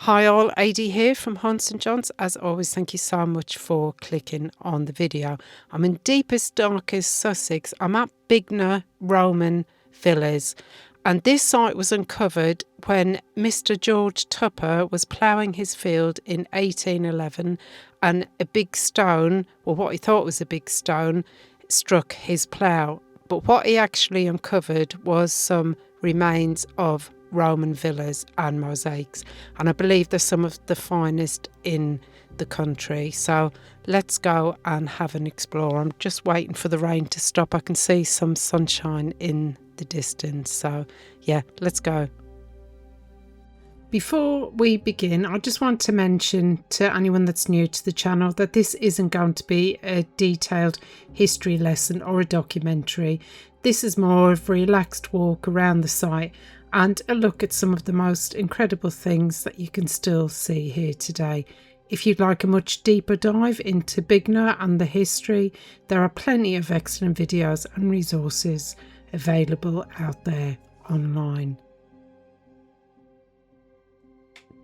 Hi all, AD here from Hunts and Johns. As always, thank you so much for clicking on the video. I'm in deepest, darkest Sussex. I'm at Bignor Roman Villas, and this site was uncovered when Mr. George Tupper was ploughing his field in 1811, and a big stone, or what he thought was a big stone, struck his plough. But what he actually uncovered was some remains of Roman villas and mosaics, and I believe they're some of the finest in the country. So let's go and have an explore. I'm just waiting for the rain to stop. I can see some sunshine in the distance, so yeah, let's go. Before we begin, I just want to mention to anyone that's new to the channel that this isn't going to be a detailed history lesson or a documentary. This is more of a relaxed walk around the site and a look at some of the most incredible things that you can still see here today. If you'd like a much deeper dive into Bignor and the history, there are plenty of excellent videos and resources available out there online.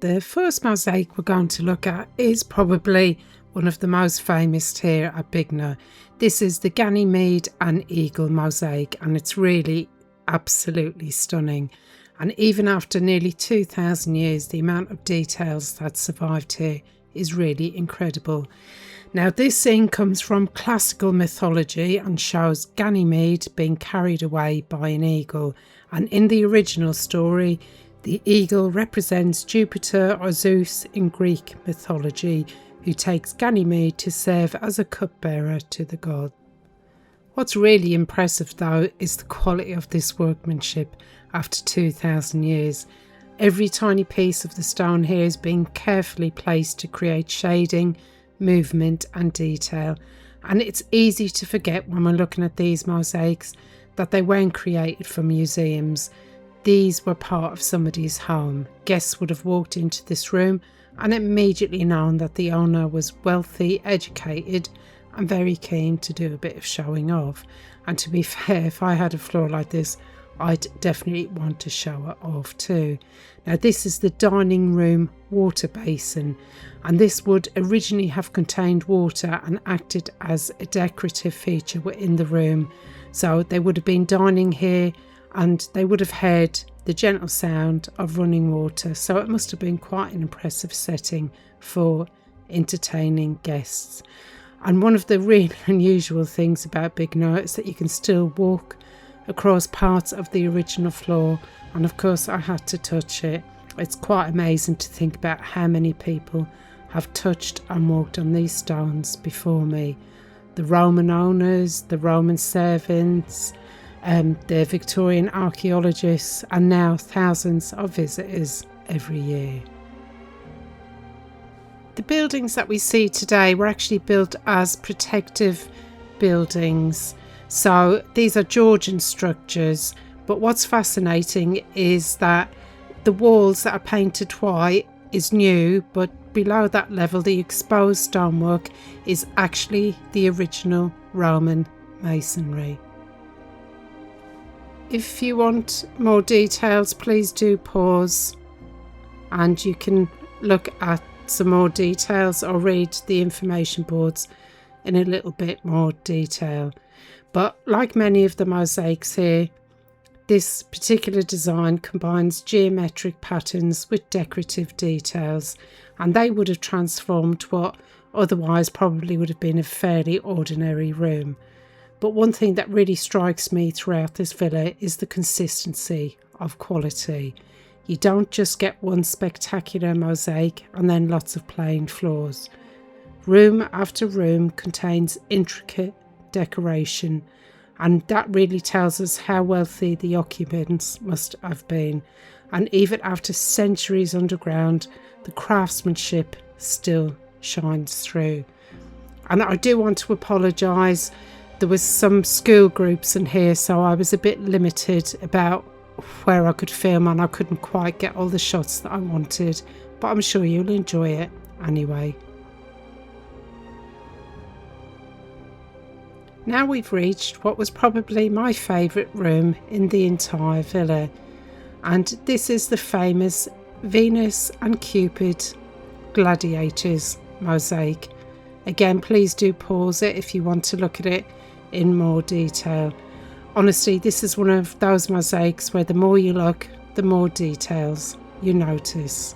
The first mosaic we're going to look at is probably one of the most famous here at Bignor. This is the Ganymede and Eagle mosaic, and it's really absolutely stunning. And even after nearly 2,000 years, the amount of details that survived here is really incredible. Now, this scene comes from classical mythology and shows Ganymede being carried away by an eagle. And in the original story, the eagle represents Jupiter or Zeus in Greek mythology, who takes Ganymede to serve as a cupbearer to the god. What's really impressive though is the quality of this workmanship after 2,000 years. Every tiny piece of the stone here is being carefully placed to create shading, movement and detail. And it's easy to forget when we're looking at these mosaics that they weren't created for museums. These were part of somebody's home. Guests would have walked into this room and immediately known that the owner was wealthy, educated and very keen to do a bit of showing off. And to be fair, if I had a floor like this, I'd definitely want to show it off too. Now, this is the dining room water basin, and this would originally have contained water and acted as a decorative feature within the room. So they would have been dining here and they would have heard the gentle sound of running water. So it must have been quite an impressive setting for entertaining guests. And one of the really unusual things about Bignor is that you can still walk across parts of the original floor, and of course I had to touch it. It's quite amazing to think about how many people have touched and walked on these stones before me. The Roman owners, the Roman servants, the Victorian archaeologists, and now thousands of visitors every year. The buildings that we see today were actually built as protective buildings. So these are Georgian structures, but what's fascinating is that the walls that are painted white is new, but below that level the exposed stonework is actually the original Roman masonry. If you want more details, please do pause and you can look at some more details or read the information boards in a little bit more detail. But like many of the mosaics here, this particular design combines geometric patterns with decorative details, and they would have transformed what otherwise probably would have been a fairly ordinary room. But one thing that really strikes me throughout this villa is the consistency of quality. You don't just get one spectacular mosaic and then lots of plain floors. Room after room contains intricate decoration, and that really tells us how wealthy the occupants must have been. And even after centuries underground, the craftsmanship still shines through. And I do want to apologise. There was some school groups in here, so I was a bit limited about where I could film, and I couldn't quite get all the shots that I wanted, but I'm sure you'll enjoy it anyway. Now we've reached what was probably my favourite room in the entire villa, and this is the famous Venus and Cupid gladiators mosaic. Again, please do pause it if you want to look at it in more detail. Honestly, this is one of those mosaics where the more you look, the more details you notice.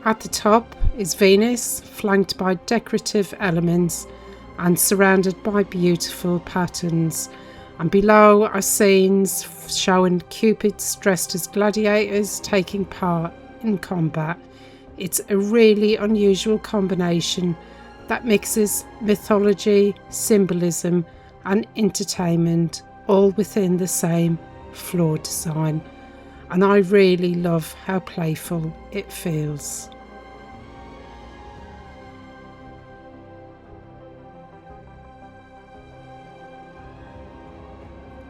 At the top is Venus, flanked by decorative elements and surrounded by beautiful patterns. And below are scenes showing Cupids dressed as gladiators taking part in combat. It's a really unusual combination that mixes mythology, symbolism and entertainment all within the same floor design. And I really love how playful it feels.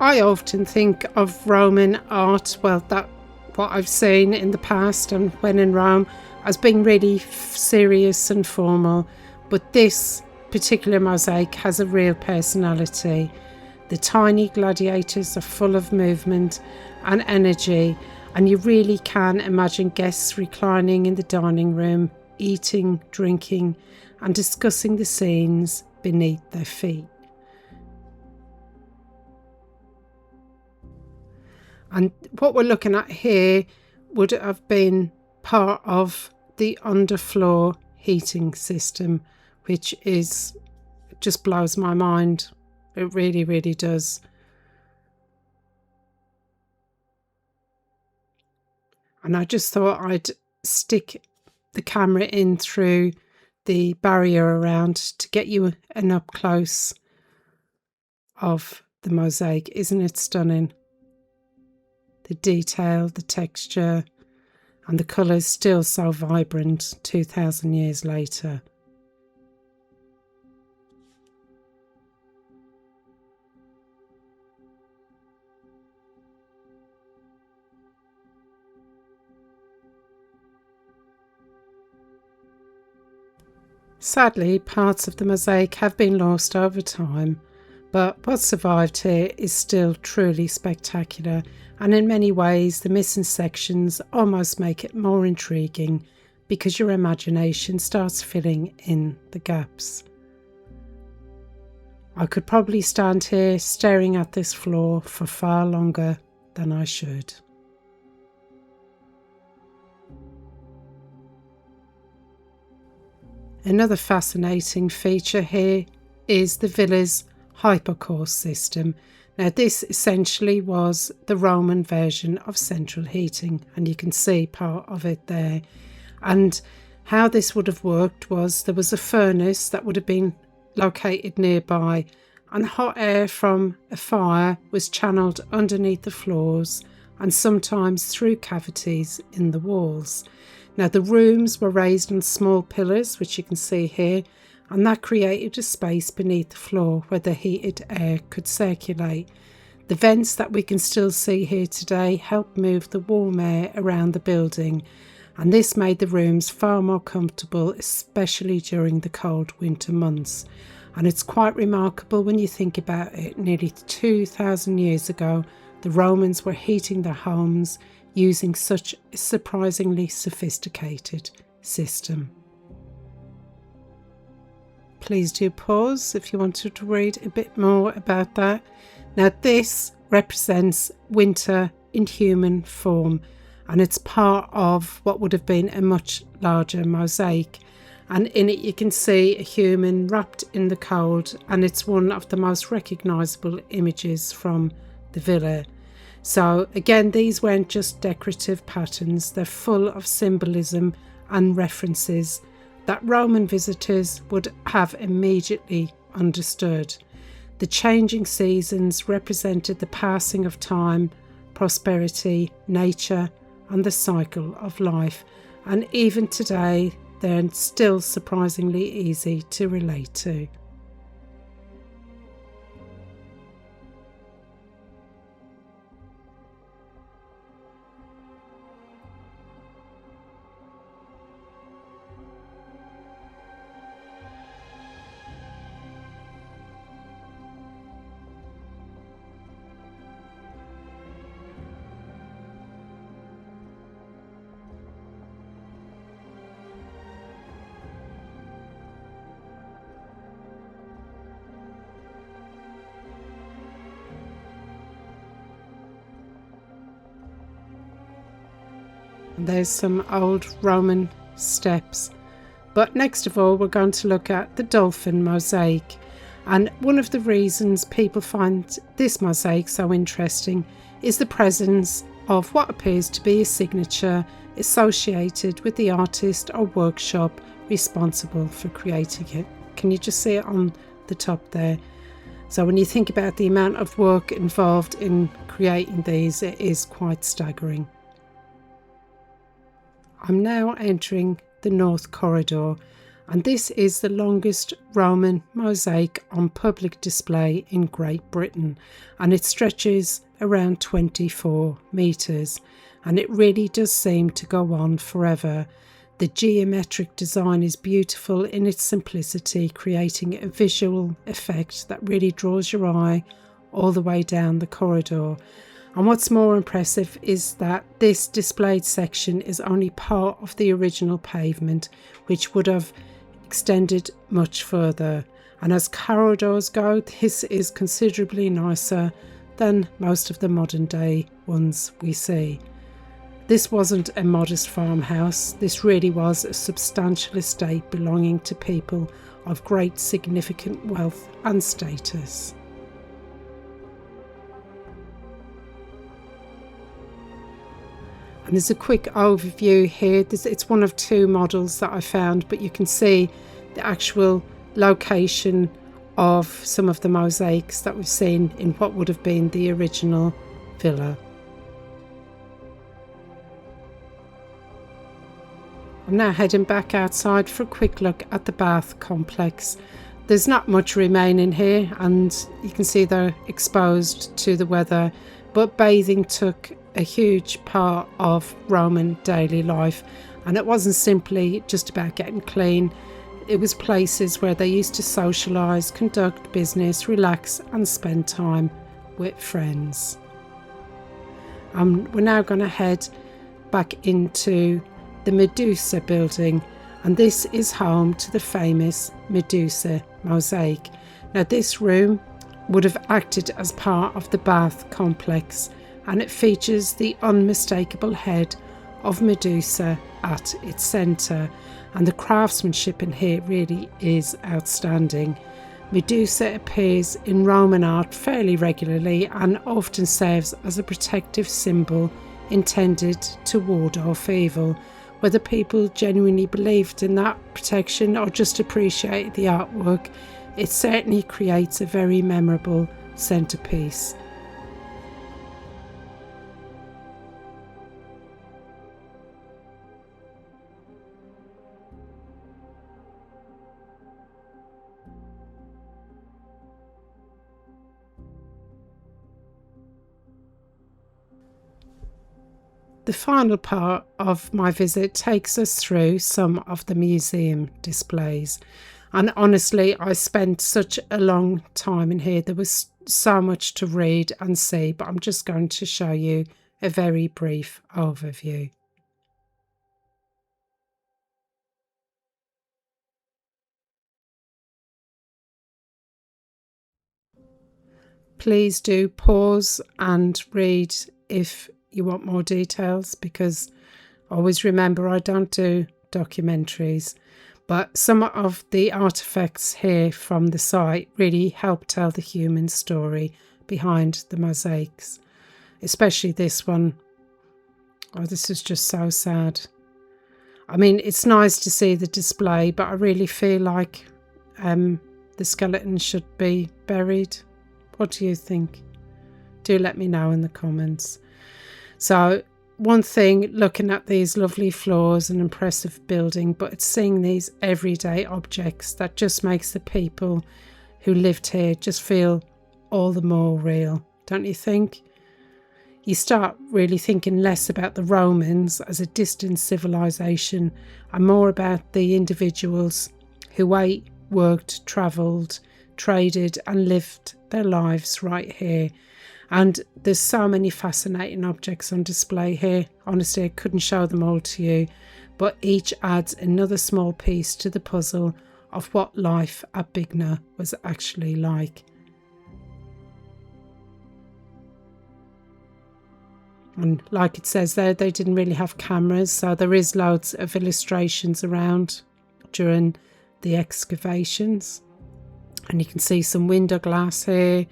I often think of Roman art, well, that what I've seen in the past and when in Rome, as being really serious and formal, but this particular mosaic has a real personality. The tiny gladiators are full of movement and energy, and you really can imagine guests reclining in the dining room, eating, drinking, and discussing the scenes beneath their feet. And what we're looking at here would have been part of the underfloor heating system, which is just blows my mind. It really, really does. And I just thought I'd stick the camera in through the barrier around to get you an up close of the mosaic. Isn't it stunning? The detail, the texture, and the colours still so vibrant 2,000 years later. Sadly, parts of the mosaic have been lost over time, but what survived here is still truly spectacular, and in many ways the missing sections almost make it more intriguing because your imagination starts filling in the gaps. I could probably stand here staring at this floor for far longer than I should. Another fascinating feature here is the villa's Hypocaust system. Now this essentially was the Roman version of central heating, and you can see part of it there. And how this would have worked was there was a furnace that would have been located nearby, and hot air from a fire was channeled underneath the floors and sometimes through cavities in the walls. Now the rooms were raised on small pillars, which you can see here, and that created a space beneath the floor where the heated air could circulate. The vents that we can still see here today helped move the warm air around the building, and this made the rooms far more comfortable, especially during the cold winter months. And it's quite remarkable when you think about it. Nearly 2,000 years ago, the Romans were heating their homes using such a surprisingly sophisticated system. Please do pause if you wanted to read a bit more about that. Now this represents winter in human form, and it's part of what would have been a much larger mosaic. And in it you can see a human wrapped in the cold, and it's one of the most recognisable images from the villa. So again, these weren't just decorative patterns, they're full of symbolism and references that Roman visitors would have immediately understood. The changing seasons represented the passing of time, prosperity, nature, and the cycle of life. And even today, they're still surprisingly easy to relate to. And there's some old Roman steps. But next of all, we're going to look at the dolphin mosaic. And one of the reasons people find this mosaic so interesting is the presence of what appears to be a signature associated with the artist or workshop responsible for creating it. Can you just see it on the top there? So when you think about the amount of work involved in creating these, it is quite staggering. I'm now entering the North Corridor, and this is the longest Roman mosaic on public display in Great Britain, and it stretches around 24 metres, and it really does seem to go on forever. The geometric design is beautiful in its simplicity, creating a visual effect that really draws your eye all the way down the corridor. And what's more impressive is that this displayed section is only part of the original pavement, which would have extended much further. And as corridors go, this is considerably nicer than most of the modern day ones we see. This wasn't a modest farmhouse. This really was a substantial estate belonging to people of great significant wealth and status. And there's a quick overview here. It's one of two models that I found, but you can see the actual location of some of the mosaics that we've seen in what would have been the original villa. I'm now heading back outside for a quick look at the bath complex. There's not much remaining here, and you can see they're exposed to the weather, but bathing took a huge part of Roman daily life, and it wasn't simply just about getting clean. It was places where they used to socialise, conduct business, relax and spend time with friends. We're now going to head back into the Medusa building, and this is home to the famous Medusa mosaic. Now this room would have acted as part of the bath complex, and it features the unmistakable head of Medusa at its centre, and the craftsmanship in here really is outstanding. Medusa appears in Roman art fairly regularly and often serves as a protective symbol intended to ward off evil. Whether people genuinely believed in that protection or just appreciated the artwork, it certainly creates a very memorable centrepiece. The final part of my visit takes us through some of the museum displays, and honestly I spent such a long time in here. There was so much to read and see, but I'm just going to show you a very brief overview. Please do pause and read if you want more details, because always remember I don't do documentaries, but some of the artifacts here from the site really help tell the human story behind the mosaics, especially this one. Oh, this is just so sad. I mean, it's nice to see the display, but I really feel like the skeleton should be buried. What do you think? Do let me know in the comments. So one thing, looking at these lovely floors and impressive building, but it's seeing these everyday objects that just makes the people who lived here just feel all the more real, don't you think? You start really thinking less about the Romans as a distant civilization and more about the individuals who ate, worked, travelled, traded and lived their lives right here. And there's so many fascinating objects on display here. Honestly, I couldn't show them all to you, but each adds another small piece to the puzzle of what life at Bignor was actually like. And like it says there, they didn't really have cameras, so there is loads of illustrations around during the excavations. And you can see some window glass here,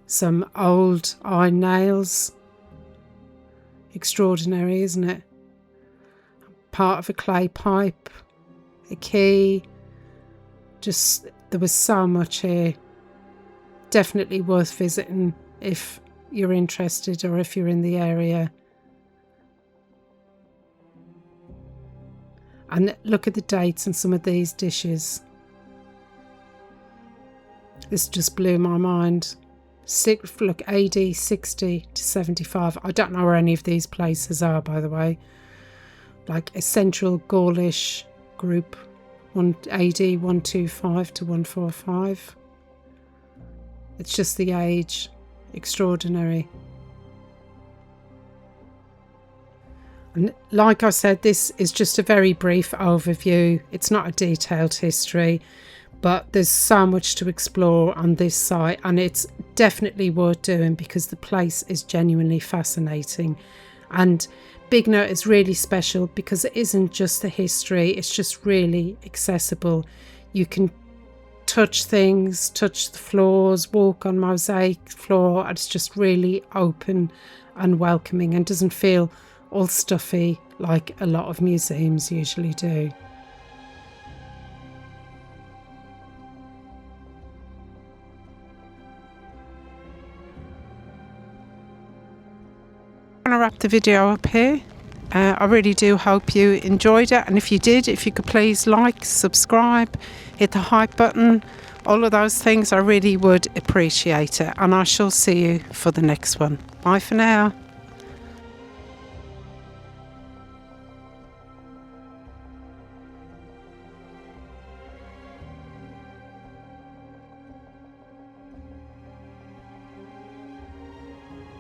some old iron nails. Extraordinary, isn't it? Part of a clay pipe, a key. Just, there was so much here. Definitely worth visiting if you're interested or if you're in the area. And look at the dates on some of these dishes. This just blew my mind. Look, AD 60 to 75. I don't know where any of these places are, by the way. Like a Central Gaulish group, AD 125 to 145. It's just the age. Extraordinary. And like I said, this is just a very brief overview. It's not a detailed history, but there's so much to explore on this site, and it's definitely worth doing because the place is genuinely fascinating. And Bignor is really special because it isn't just the history, it's just really accessible. You can touch things, touch the floors, walk on mosaic floor, and it's just really open and welcoming and doesn't feel all stuffy like a lot of museums usually do. I'm going to wrap the video up here. I really do hope you enjoyed it, and if you did, if you could please like, subscribe, hit the hype button, all of those things, I really would appreciate it, and I shall see you for the next one. Bye for now.